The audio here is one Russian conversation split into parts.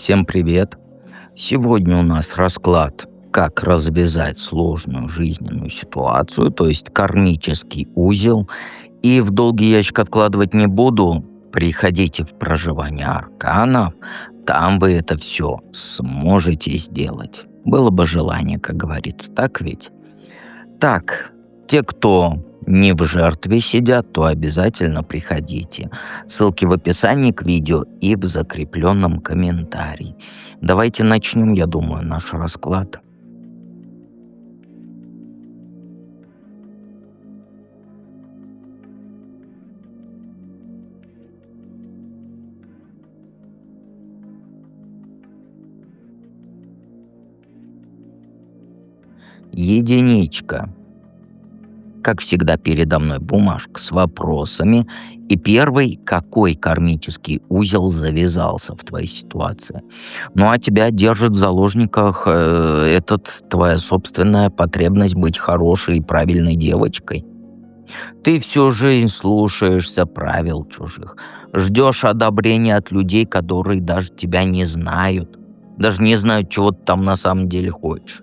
Всем привет! Сегодня у нас расклад «Как развязать сложную жизненную ситуацию», то есть кармический узел. И в долгий ящик откладывать не буду. Приходите в проживание арканов, там вы это все сможете сделать. Было бы желание, как говорится, так ведь? Так, те, кто не в жертве сидят, то обязательно приходите. Ссылки в описании к видео и в закрепленном комментарии. Давайте начнем, я думаю, наш расклад. Единичка. Как всегда, передо мной бумажка с вопросами. И первый, какой кармический узел завязался в твоей ситуации. Ну а тебя держит в заложниках твоя собственная потребность быть хорошей и правильной девочкой. Ты всю жизнь слушаешься правил чужих, ждешь одобрения от людей, которые даже тебя не знают, даже не знают, чего ты там на самом деле хочешь.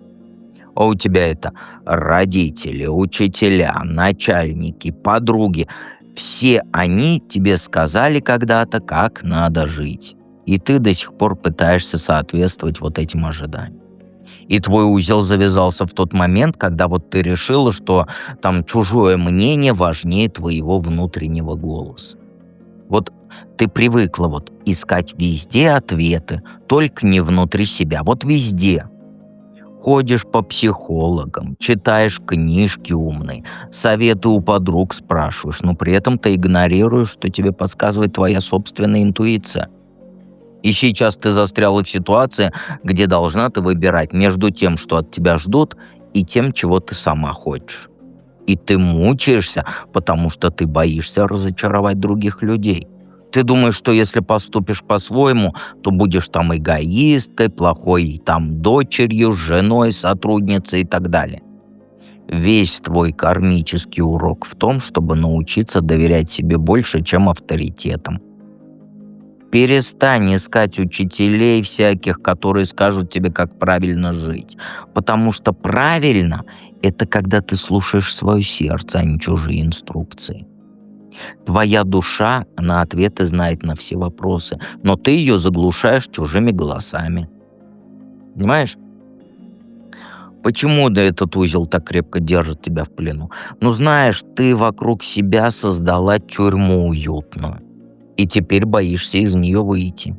А у тебя это родители, учителя, начальники, подруги. Все они тебе сказали когда-то, как надо жить. И ты до сих пор пытаешься соответствовать вот этим ожиданиям. И твой узел завязался в тот момент, когда вот ты решила, что там чужое мнение важнее твоего внутреннего голоса. Вот ты привыкла вот искать везде ответы, только не внутри себя, вот везде. Ходишь по психологам, читаешь книжки умные, советы у подруг спрашиваешь, но при этом ты игнорируешь, что тебе подсказывает твоя собственная интуиция. И сейчас ты застряла в ситуации, где должна ты выбирать между тем, что от тебя ждут, и тем, чего ты сама хочешь. И ты мучаешься, потому что ты боишься разочаровать других людей. Ты думаешь, что если поступишь по-своему, то будешь там эгоисткой, плохой там дочерью, женой, сотрудницей и так далее. Весь твой кармический урок в том, чтобы научиться доверять себе больше, чем авторитетам. Перестань искать учителей всяких, которые скажут тебе, как правильно жить. Потому что правильно — это когда ты слушаешь свое сердце, а не чужие инструкции. Твоя душа, она ответы знает на все вопросы, но ты ее заглушаешь чужими голосами. Понимаешь? Почему да этот узел так крепко держит тебя в плену? Ну знаешь, ты вокруг себя создала тюрьму уютную. И теперь боишься из нее выйти.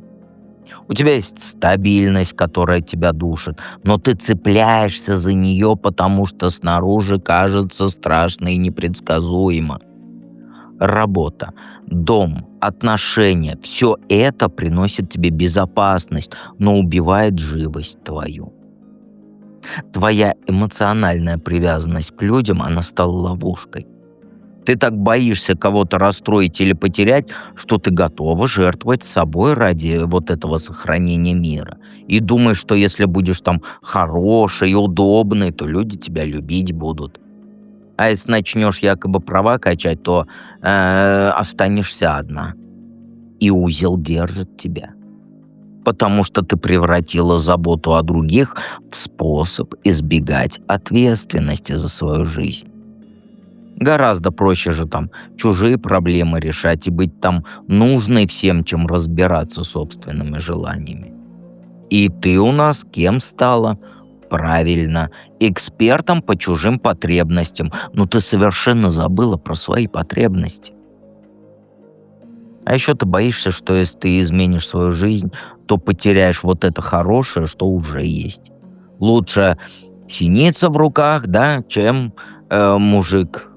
У тебя есть стабильность, которая тебя душит, но ты цепляешься за нее, потому что снаружи кажется страшно и непредсказуемо. Работа, дом, отношения — все это приносит тебе безопасность, но убивает живость твою. Твоя эмоциональная привязанность к людям, она стала ловушкой. Ты так боишься кого-то расстроить или потерять, что ты готова жертвовать собой ради вот этого сохранения мира. И думаешь, что если будешь там хорошей, удобной, то люди тебя любить будут. А если начнешь якобы права качать, то останешься одна. И узел держит тебя. Потому что ты превратила заботу о других в способ избегать ответственности за свою жизнь. Гораздо проще же там чужие проблемы решать и быть там нужной всем, чем разбираться с собственными желаниями. И ты у нас кем стала? Правильно, экспертом по чужим потребностям. Но ты совершенно забыла про свои потребности. А еще ты боишься, что если ты изменишь свою жизнь, то потеряешь вот это хорошее, что уже есть. Лучше синица в руках, да, чем мужик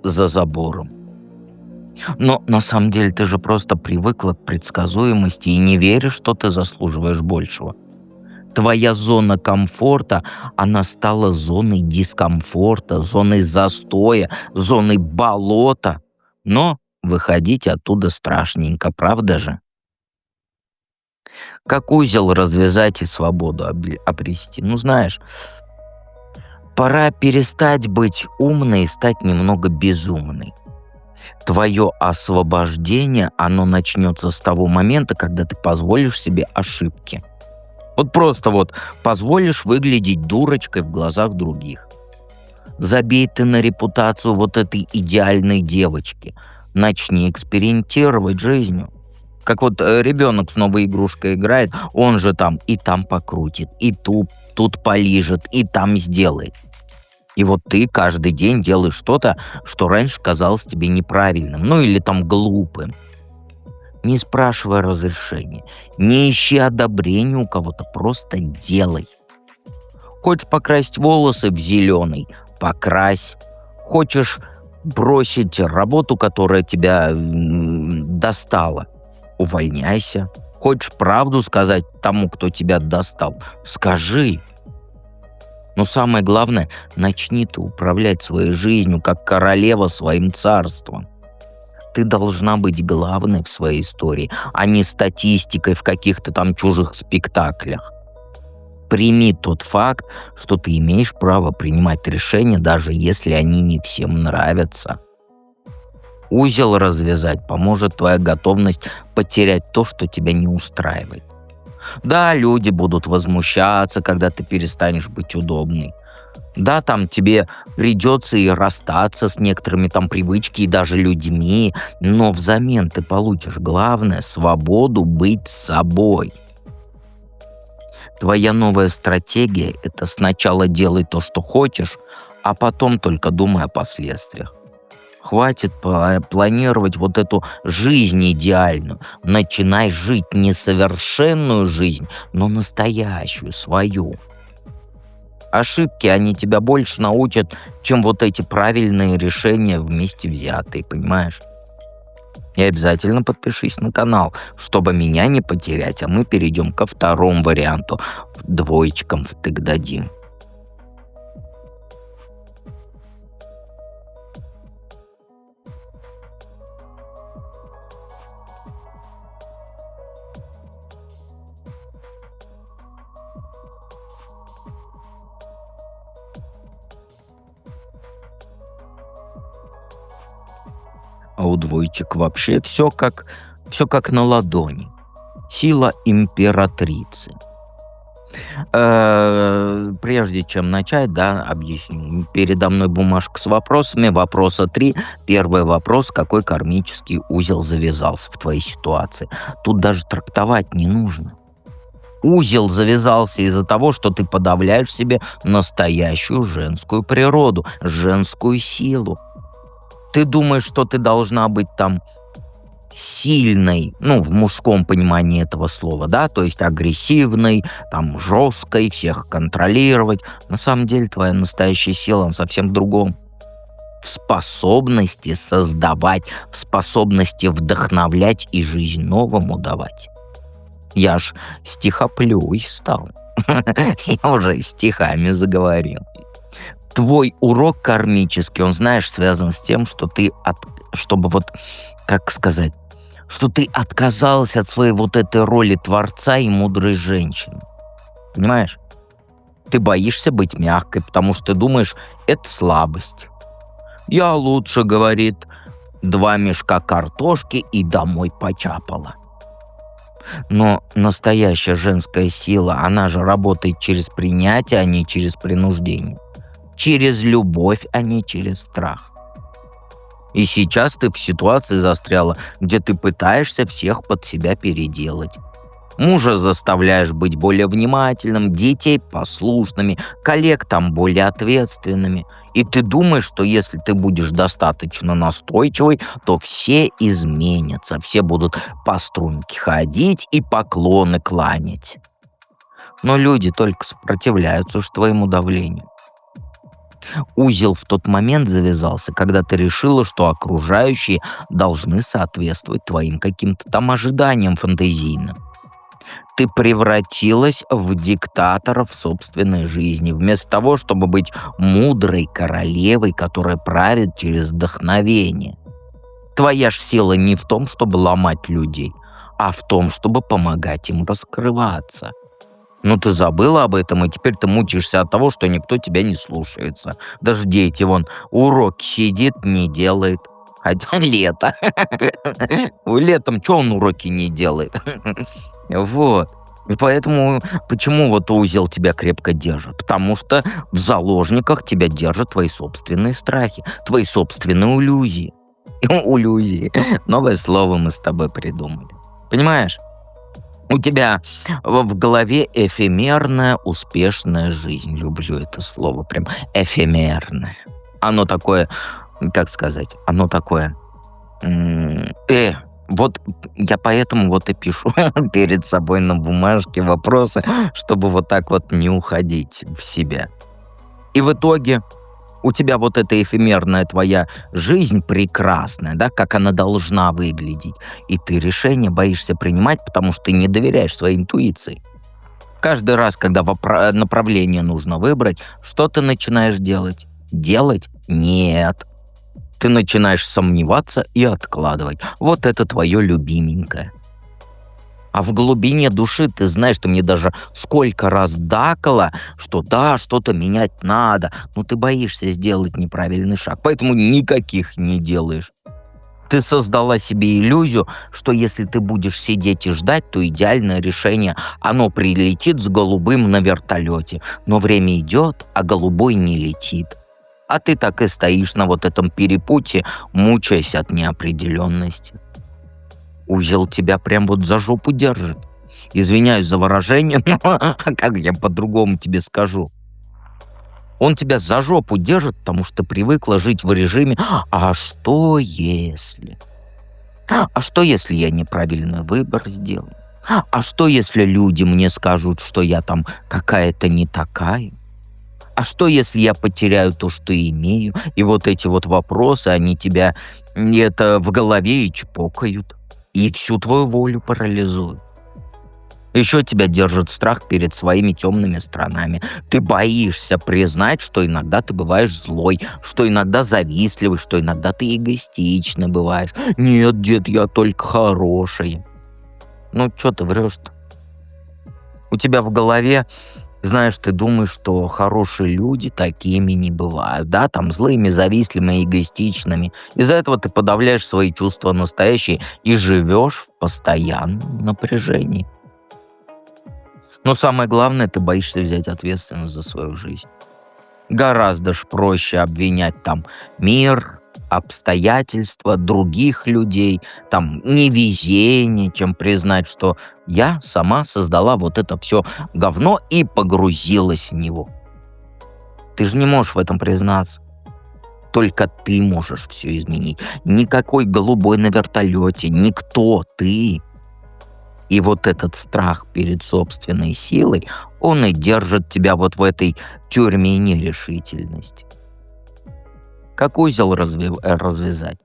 за забором. Но на самом деле ты же просто привыкла к предсказуемости и не веришь, что ты заслуживаешь большего. Твоя зона комфорта, она стала зоной дискомфорта, зоной застоя, зоной болота. Но выходить оттуда страшненько, правда же? Как узел развязать и свободу обрести? Ну знаешь, пора перестать быть умной и стать немного безумной. Твое освобождение, оно начнется с того момента, когда ты позволишь себе ошибки. Вот просто вот позволишь выглядеть дурочкой в глазах других. Забей ты на репутацию вот этой идеальной девочки. Начни экспериментировать жизнью. Как вот ребенок с новой игрушкой играет, он же там покрутит, и тут полижет, и там сделает. И вот ты каждый день делаешь что-то, что раньше казалось тебе неправильным, ну или там глупым. Не спрашивай разрешения, не ищи одобрения у кого-то, просто делай. Хочешь покрасить волосы в зеленый — покрась. Хочешь бросить работу, которая тебя достала — увольняйся. Хочешь правду сказать тому, кто тебя достал — скажи. Но самое главное, начни ты управлять своей жизнью, как королева своим царством. Ты должна быть главной в своей истории, а не статистикой в каких-то там чужих спектаклях. Прими тот факт, что ты имеешь право принимать решения, даже если они не всем нравятся. Узел развязать поможет твоя готовность потерять то, что тебя не устраивает. Да, люди будут возмущаться, когда ты перестанешь быть удобной. Да, там тебе придется и расстаться с некоторыми там привычки и даже людьми, но взамен ты получишь главное — свободу быть собой. Твоя новая стратегия — это сначала делай то, что хочешь, а потом только думай о последствиях. Хватит планировать вот эту жизнь идеальную. Начинай жить не совершенную жизнь, но настоящую, свою. Ошибки, они тебя больше научат, чем вот эти правильные решения вместе взятые, понимаешь? И обязательно подпишись на канал, чтобы меня не потерять, а мы перейдем ко второму варианту. Двоечкам втык дадим. А у двоечек вообще все как на ладони. Сила императрицы. Прежде чем начать, да, объясню. Передо мной бумажка с вопросами. Вопроса 3. Первый вопрос: какой кармический узел завязался в твоей ситуации? Тут даже трактовать не нужно. Узел завязался из-за того, что ты подавляешь в себе настоящую женскую природу, женскую силу. Ты думаешь, что ты должна быть там сильной, ну, в мужском понимании этого слова, да, то есть агрессивной, там, жесткой, всех контролировать. На самом деле твоя настоящая сила, она совсем в другом. В способности создавать, в способности вдохновлять и жизнь новому давать. Я ж стихоплюй стал. Я уже стихами заговорил. Твой урок кармический, он, знаешь, связан с тем, что чтобы вот, как сказать, что ты отказалась от своей вот этой роли творца и мудрой женщины. Понимаешь? Ты боишься быть мягкой, потому что ты думаешь, это слабость. Я лучше, говорит, 2 мешка картошки и домой почапала. Но настоящая женская сила, она же работает через принятие, а не через принуждение. Через любовь, а не через страх. И сейчас ты в ситуации застряла, где ты пытаешься всех под себя переделать. Мужа заставляешь быть более внимательным, детей послушными, коллег там более ответственными. И ты думаешь, что если ты будешь достаточно настойчивой, то все изменятся, все будут по струнке ходить и поклоны кланять. Но люди только сопротивляются уж твоему давлению. Узел в тот момент завязался, когда ты решила, что окружающие должны соответствовать твоим каким-то там ожиданиям фантазийным. Ты превратилась в диктатора в собственной жизни, вместо того, чтобы быть мудрой королевой, которая правит через вдохновение. Твоя ж сила не в том, чтобы ломать людей, а в том, чтобы помогать им раскрываться. Но ты забыла об этом, и теперь ты мучаешься от того, что никто тебя не слушается. Даже дети, вон, уроки сидит, не делает. Хотя лето. Летом чё он уроки не делает? Вот. И поэтому почему вот узел тебя крепко держит? Потому что в заложниках тебя держат твои собственные страхи, твои собственные иллюзии. Улюзии. Новое слово мы с тобой придумали. Понимаешь? У тебя в голове эфемерная успешная жизнь. Люблю это слово, прям эфемерное. Оно такое, как сказать, оно такое, вот я поэтому вот и пишу перед собой на бумажке вопросы, чтобы вот так вот не уходить в себя. И в итоге у тебя вот эта эфемерная твоя жизнь прекрасная, да, как она должна выглядеть. И ты решение боишься принимать, потому что ты не доверяешь своей интуиции. Каждый раз, когда направление нужно выбрать, что ты начинаешь делать? Делать? Нет. Ты начинаешь сомневаться и откладывать. Вот это твое любименькое. А в глубине души ты знаешь, ты мне даже сколько раз дакала, что да, что-то менять надо, но ты боишься сделать неправильный шаг, поэтому никаких не делаешь. Ты создала себе иллюзию, что если ты будешь сидеть и ждать, то идеальное решение, оно прилетит с голубым на вертолете. Но время идет, а голубой не летит. А ты так и стоишь на вот этом перепутье, мучаясь от неопределенности. Узел тебя прям вот за жопу держит. Извиняюсь за выражение, но как я по-другому тебе скажу? Он тебя за жопу держит, потому что привыкла жить в режиме «А что если? А что если я неправильный выбор сделаю? А что если люди мне скажут, что я там какая-то не такая? А что если я потеряю то, что имею?» И вот эти вот вопросы, они тебя это в голове и чпокают, и всю твою волю парализуют. Еще тебя держит страх перед своими темными сторонами. Ты боишься признать, что иногда ты бываешь злой, что иногда завистливый, что иногда ты эгоистичный бываешь. Нет, дед, я только хороший. Ну, что ты врешь-то? У тебя в голове, знаешь, ты думаешь, что хорошие люди такими не бывают, да, там злыми, завистливыми, эгоистичными. Из-за этого ты подавляешь свои чувства настоящие и живешь в постоянном напряжении. Но самое главное, ты боишься взять ответственность за свою жизнь. Гораздо ж проще обвинять там мир, обстоятельства, других людей, там невезение, чем признать, что я сама создала вот это все говно и погрузилась в него. Ты же не можешь в этом признаться. Только ты можешь все изменить. Никакой голубой на вертолете, никто, ты. И вот этот страх перед собственной силой, он и держит тебя вот в этой тюрьме нерешительности. Как узел развязать?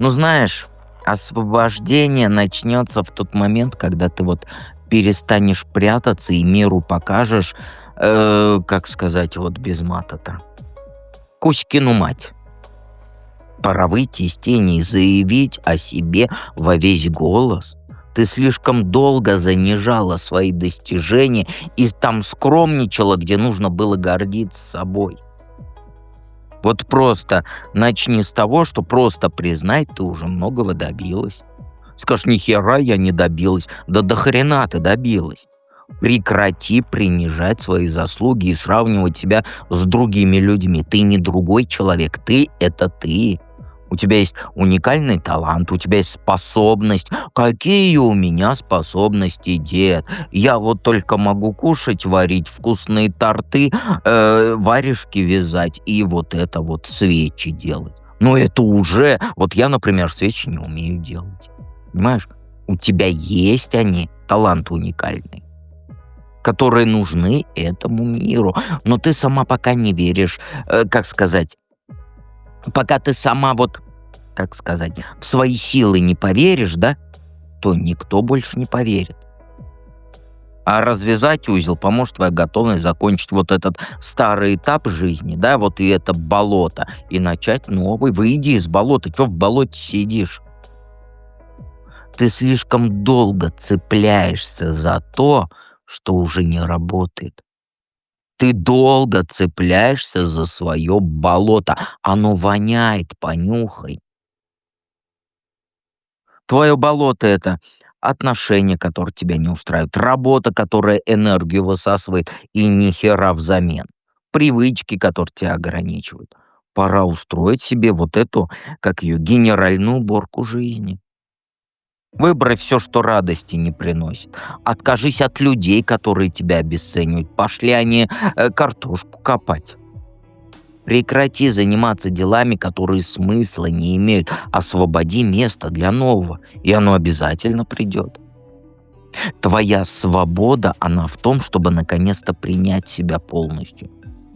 Ну, знаешь, освобождение начнется в тот момент, когда ты вот перестанешь прятаться и миру покажешь, как сказать, вот без мата-то, Кузькину мать. Пора выйти из тени и заявить о себе во весь голос. Ты слишком долго занижала свои достижения и там скромничала, где нужно было гордиться собой. Вот просто начни с того, что просто признай, ты уже многого добилась. Скажешь, ни хера я не добилась. Да до хрена ты добилась. Прекрати принижать свои заслуги и сравнивать себя с другими людьми. Ты не другой человек, ты — это ты. У тебя есть уникальный талант, у тебя есть способность. Какие у меня способности, дед? Я вот только могу кушать, варить вкусные торты, варежки вязать и вот это вот свечи делать. Но это уже... Вот я, например, свечи не умею делать. Понимаешь? У тебя есть они, талант уникальный, которые нужны этому миру. Но ты сама пока не веришь, как сказать, пока ты сама вот, как сказать, в свои силы не поверишь, да, то никто больше не поверит. А развязать узел поможет твоя готовность закончить вот этот старый этап жизни, да, вот и это болото, и начать новый. Выйди из болота, что в болоте сидишь? Ты слишком долго цепляешься за то, что уже не работает. Ты долго цепляешься за свое болото. Оно воняет, понюхай. Твое болото — это отношения, которые тебя не устраивают, работа, которая энергию высасывает и ни хера взамен, привычки, которые тебя ограничивают. Пора устроить себе вот эту, как ее, генеральную уборку жизни. Выбрать все, что радости не приносит. Откажись от людей, которые тебя обесценивают. Пошли они картошку копать. Прекрати заниматься делами, которые смысла не имеют. Освободи место для нового, и оно обязательно придет. Твоя свобода, она в том, чтобы наконец-то принять себя полностью.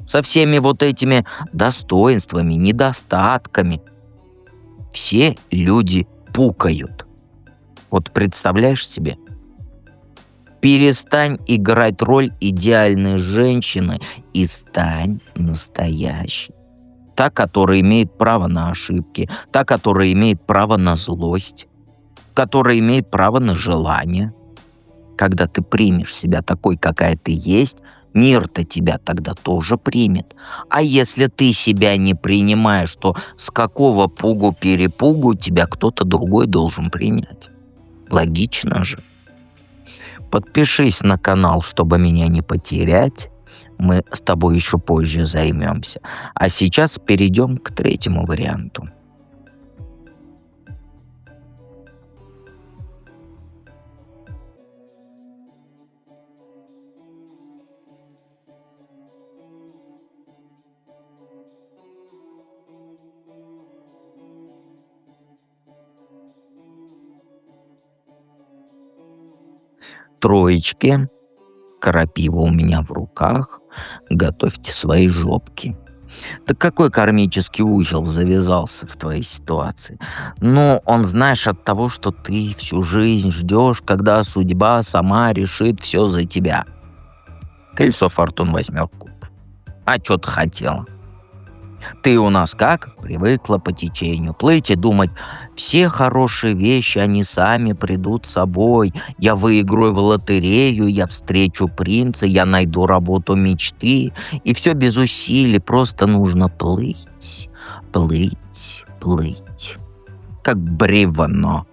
Со всеми вот этими достоинствами, недостатками. Все люди пукают. Вот представляешь себе? Перестань играть роль идеальной женщины и стань настоящей. Та, которая имеет право на ошибки, та, которая имеет право на злость, которая имеет право на желание. Когда ты примешь себя такой, какая ты есть, мир-то тебя тогда тоже примет. А если ты себя не принимаешь, то с какого пугу-перепугу тебя кто-то другой должен принять? Логично же. Подпишись на канал, чтобы меня не потерять. Мы с тобой еще позже займемся. А сейчас перейдем к третьему варианту. Троечки, крапива у меня в руках. Готовьте свои жопки. Так какой кармический узел завязался в твоей ситуации? Ну, он, знаешь, от того, что ты всю жизнь ждешь, когда судьба сама решит все за тебя. Колесо фортун, восьмерку. А что ты хотела? Ты у нас как? Привыкла по течению плыть и думать, все хорошие вещи, они сами придут собой. Я выиграю в лотерею, я встречу принца, я найду работу мечты. И все без усилий, просто нужно плыть, плыть, плыть. Как бревно.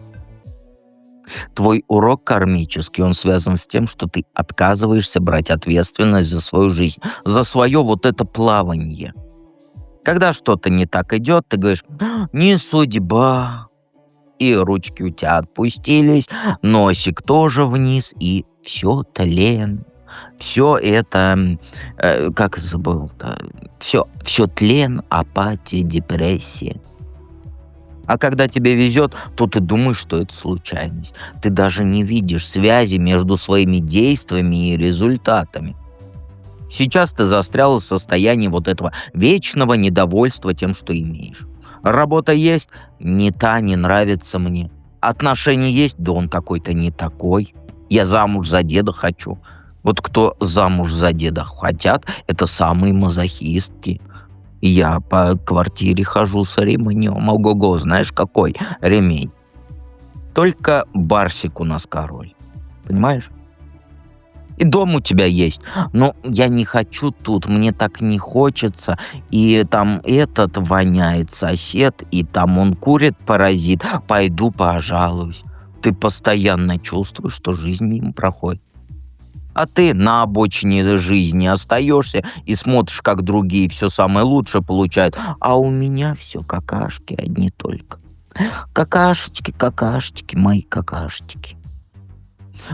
Твой урок кармический, он связан с тем, что ты отказываешься брать ответственность за свою жизнь, за свое вот это плавание. Когда что-то не так идет, ты говоришь: «Не судьба». И ручки у тебя отпустились, носик тоже вниз, и все тлен. Все это, как забыл-то, все тлен, апатия, депрессия. А когда тебе везет, то ты думаешь, что это случайность. Ты даже не видишь связи между своими действиями и результатами. Сейчас ты застрял в состоянии вот этого вечного недовольства тем, что имеешь. Работа есть, не та, не нравится мне. Отношения есть, да он какой-то не такой. Я замуж за деда хочу. Вот кто замуж за деда хотят, это самые мазохистки. Я по квартире хожу с ремнем. Ого-го, знаешь, какой ремень? Только Барсик у нас король. Понимаешь? И дом у тебя есть, но я не хочу тут, мне так не хочется. И там этот воняет сосед, и там он курит паразит. Пойду пожалуюсь. Ты постоянно чувствуешь, что жизнь мимо проходит. А ты на обочине жизни остаешься и смотришь, как другие все самое лучшее получают. А у меня все какашки одни только. Какашечки, какашечки, мои какашечки.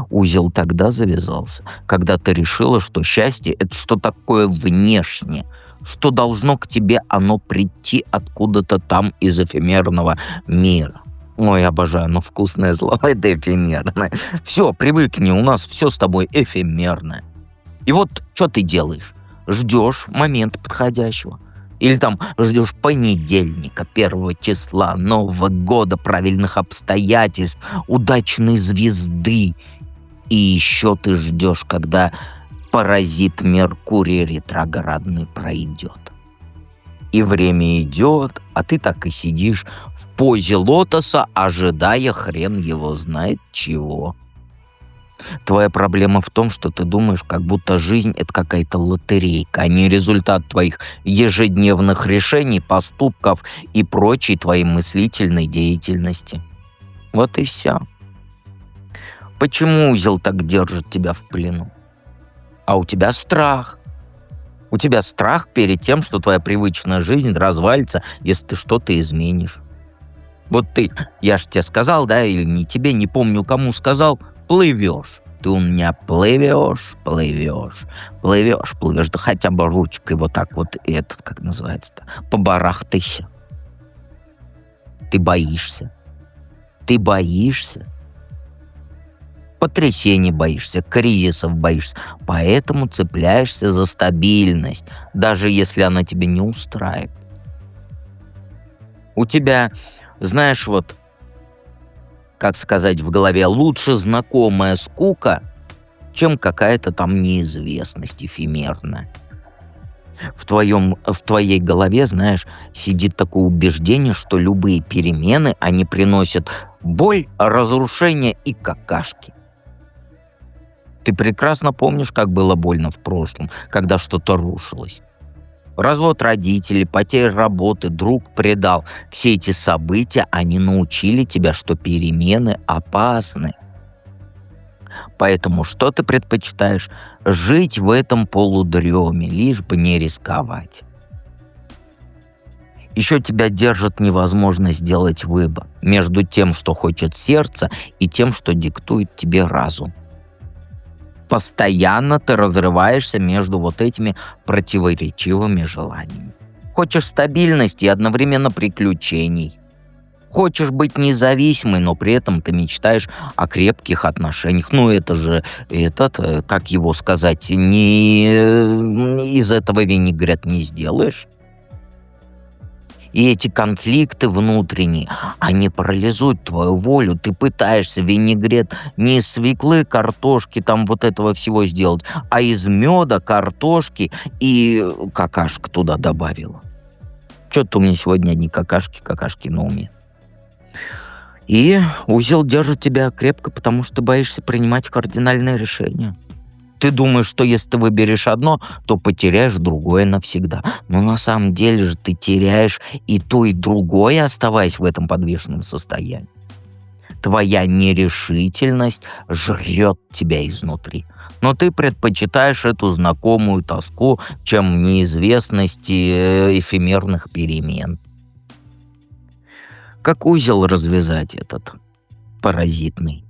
Узел тогда завязался, когда ты решила, что счастье — это что такое внешнее, что должно к тебе оно прийти откуда-то там из эфемерного мира. Ой, обожаю, но вкусное слово — это эфемерное. Все, привыкни, у нас все с тобой эфемерное. И вот что ты делаешь? Ждешь момента подходящего. Или там ждешь понедельника, 1 числа, Нового года, правильных обстоятельств, удачной звезды. И еще ты ждешь, когда паразит Меркурий ретроградный пройдет. И время идет, а ты так и сидишь в позе лотоса, ожидая хрен его знает чего. Твоя проблема в том, что ты думаешь, как будто жизнь — это какая-то лотерейка, а не результат твоих ежедневных решений, поступков и прочей твоей мыслительной деятельности. Вот и все. Почему узел так держит тебя в плену? А у тебя страх. У тебя страх перед тем, что твоя привычная жизнь развалится, если ты что-то изменишь. Вот ты, я же тебе сказал, да, или не тебе, не помню кому сказал, плывешь. Ты у меня плывешь, плывешь, плывешь, плывешь. Да хотя бы ручкой вот так вот, этот, как называется-то, побарахтайся. Ты боишься. Ты боишься. Потрясений боишься, кризисов боишься. Поэтому цепляешься за стабильность, даже если она тебя не устраивает. У тебя, знаешь, вот, как сказать, в голове лучше знакомая скука, чем какая-то там неизвестность эфемерная. В твоей голове, знаешь, сидит такое убеждение, что любые перемены, они приносят боль, разрушение и какашки. Ты прекрасно помнишь, как было больно в прошлом, когда что-то рушилось. Развод родителей, потеря работы, друг предал. Все эти события, они научили тебя, что перемены опасны. Поэтому что ты предпочитаешь? Жить в этом полудреме, лишь бы не рисковать. Еще тебя держит невозможность сделать выбор между тем, что хочет сердце, и тем, что диктует тебе разум. Постоянно ты разрываешься между вот этими противоречивыми желаниями. Хочешь стабильности и одновременно приключений. Хочешь быть независимой, но при этом ты мечтаешь о крепких отношениях. Ну, это же, как его сказать, из этого винегрет не сделаешь. И эти конфликты внутренние, они парализуют твою волю. Ты пытаешься винегрет не из свеклы, картошки, там вот этого всего сделать, а из меда, картошки и какашек туда добавила. Что-то у меня сегодня одни какашки на уме. И узел держит тебя крепко, потому что боишься принимать кардинальные решения. Ты думаешь, что если ты выберешь одно, то потеряешь другое навсегда. Но на самом деле же ты теряешь и то, и другое, оставаясь в этом подвешенном состоянии. Твоя нерешительность жрет тебя изнутри. Но ты предпочитаешь эту знакомую тоску, чем неизвестности эфемерных перемен. Как узел развязать этот паразитный?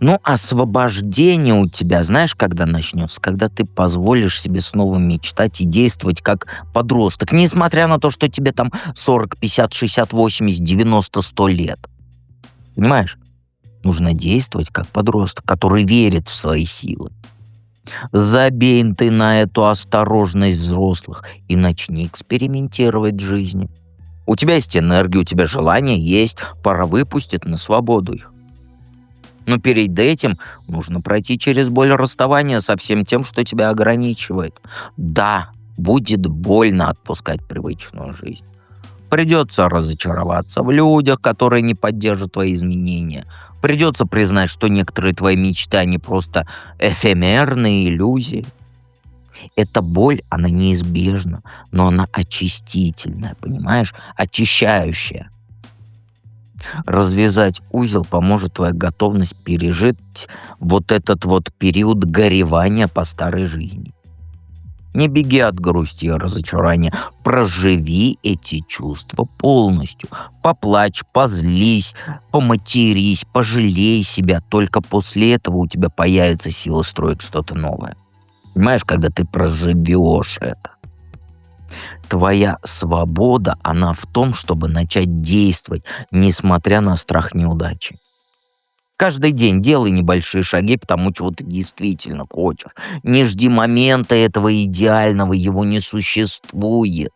Ну, освобождение у тебя, знаешь, когда начнется? Когда ты позволишь себе снова мечтать и действовать как подросток, несмотря на то, что тебе там 40, 50, 60, 80, 90, 100 лет. Понимаешь? Нужно действовать как подросток, который верит в свои силы. Забей ты на эту осторожность взрослых и начни экспериментировать с жизнью. У тебя есть энергия, у тебя желание есть, пора выпустить на свободу их. Но перед этим нужно пройти через боль расставания со всем тем, что тебя ограничивает. Да, будет больно отпускать привычную жизнь. Придется разочароваться в людях, которые не поддержат твои изменения. Придется признать, что некоторые твои мечты, они просто эфемерные иллюзии. Эта боль, она неизбежна, но она очистительная, понимаешь? Очищающая. Развязать узел поможет твоя готовность пережить вот этот вот период горевания по старой жизни. Не беги от грусти и разочарования. Проживи эти чувства полностью. Поплачь, позлись, поматерись, пожалей себя. Только после этого у тебя появится сила строить что-то новое. Понимаешь, когда ты проживешь это. Твоя свобода, она в том, чтобы начать действовать, несмотря на страх неудачи. Каждый день делай небольшие шаги к тому, чего ты действительно хочешь. Не жди момента этого идеального, его не существует.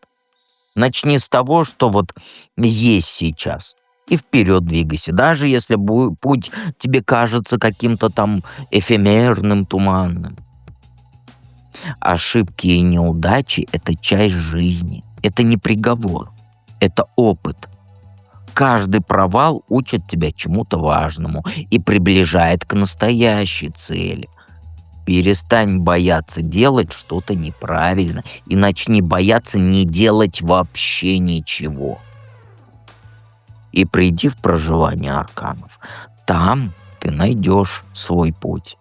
Начни с того, что вот есть сейчас. И вперед двигайся, даже если путь тебе кажется каким-то там эфемерным, туманным. Ошибки и неудачи – это часть жизни. Это не приговор. Это опыт. Каждый провал учит тебя чему-то важному и приближает к настоящей цели. Перестань бояться делать что-то неправильно и начни бояться не делать вообще ничего. и приди в проживание арканов. Там ты найдешь свой путь.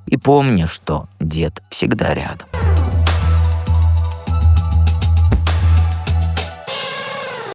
И помни, что дед всегда рядом.